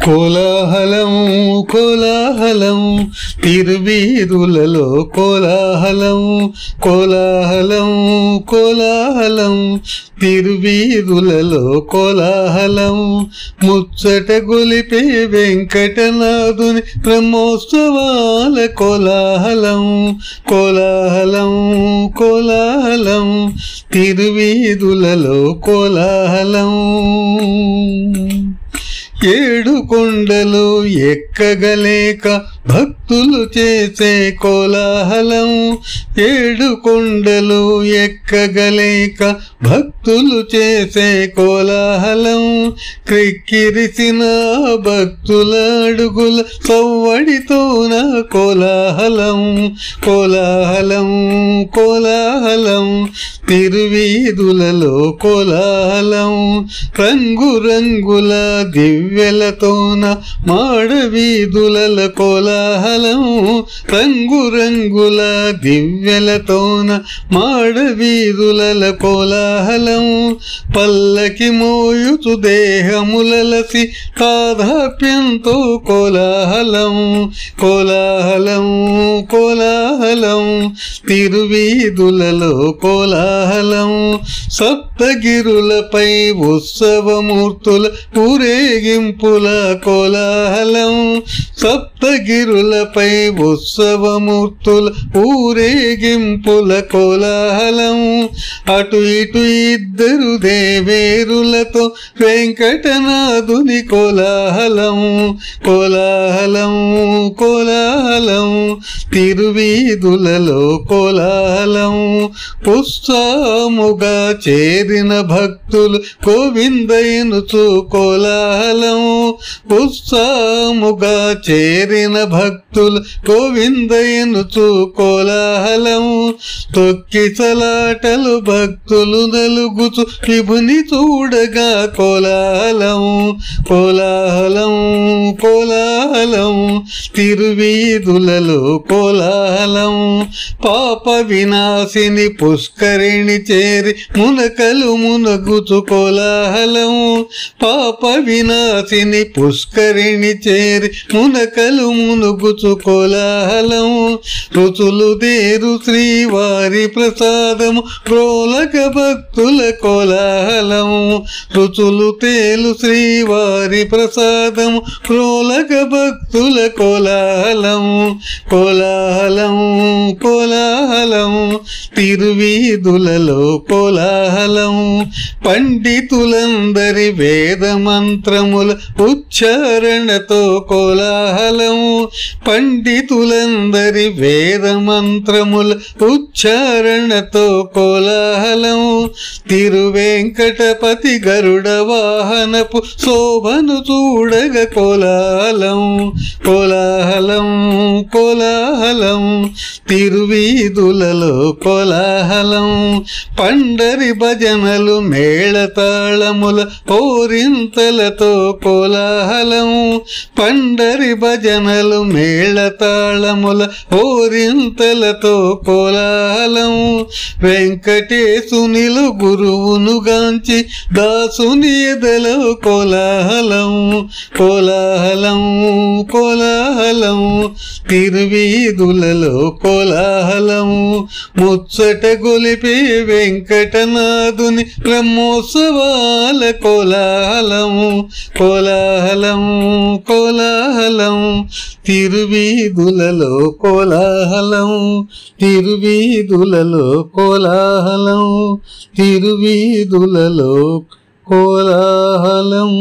కోలాహలం కోలాహలం తిరువీధులలో కోలాహలం కోలాహలం కోలాహలం తిరువీధులలో కోలాహలం ముచ్చట గొలిపే వెంకటనాథుని బ్రహ్మోత్సవాల కోలాహలం కోలాహలం కోలాహలం తిరువీధులలో కోలాహలం ఏడు కొండలు ఎక్కగలేక భక్తులు చేసే కోలాహలం ఏడు కొండలు ఎక్కగలేక భక్తులు చేసే కోలాహలం క్రిక్కిరిసిన భక్తుల అడుగుల సవ్వడితోన కోలాహలం కోలాహలం కోలాహలం తిరువీధులలో కోలాహలం రంగురంగుల దివ్యలతోన మాడవీధుల కోలాహలం రంగురంగుల దివ్యలతోన మాడవీధుల కోలాహలం పల్లకి మోయుచు దేహములసి తాదాప్యంతో కోలాహలం కోలాహలం కోలాహలం తిరువీధులలో కోలాహలం సప్తగిరులపై ఉత్సవమూర్తుల ఊరేగింపుల కోలాహలం సప్తగిరులపై ఉత్సవమూర్తుల ఊరేగింపుల కోలాహలం అటు ఇటు ఇద్దరు దేవేరులతో వెంకటనాథుని కోలాహలం కోలాహలం కోలాహలం తిరువీధులలో కోలాహలం ఉత్సాహముగా చేరిన భక్తులు గోవిందయ్యనుచు కోలాహలం ఉత్సాహముగా చేరిన భక్తులు గోవిందయ్యనుచు కోలాహలం తొక్కిసలాటలు భక్తులు నలుగుచు విభుని చూడగా కోలాహలం కోలాహలం కోలాహలం తిరువీధులలో కోలాహలం పాప వినాశిని పుష్కరిణి చేరి మునకలు మునగుచు కోలాహలం పాప వినాశిని పుష్కరిణి చేరి మునకలు మునుగుచు కోలాహలం రుచులు దేరు శ్రీవారి ప్రసాదము ప్రోలక భక్తుల కోలాహలం రుచులు తేలు శ్రీవారి ప్రసాదము ప్రోలక భక్తుల కోలాహలం కోలాహలం కోలాహలం తిరువీధులలో కోలాహలం పండితులందరి వేద మంత్రముల ఉచ్చారణతో కోలాహలం పండితులందరి వేద మంత్రముల ఉచ్చారణతో కోలాహలం తిరువెంకటపతి గరుడ వాహనపు శోభను చూడగ కోలాహలం కోలాహలం కోలాహలం తిరువీధులలో కోలాహలం పండరి భజనలు మేళతాళముల పోరింతలతో కోలాహలం పండరి భజనలు మేళతాళముల పోరింతలతో కోలాహలం వెంకటేశునిలు గురువును గాంచి దాసుని ఎదలో కోలాహలం కోలాహలం కోలాహలం తిరువీధులలో కోలాహలం ముచ్చట గొలిపే వెంకటనాథుని బ్రహ్మోత్సవాల కోలాహలం కోలాహలం కోలాహలం తిరువీధులలో కోలాహలం తిరువీధులలో కోలాహలం తిరువీధులలో కోలాహలం.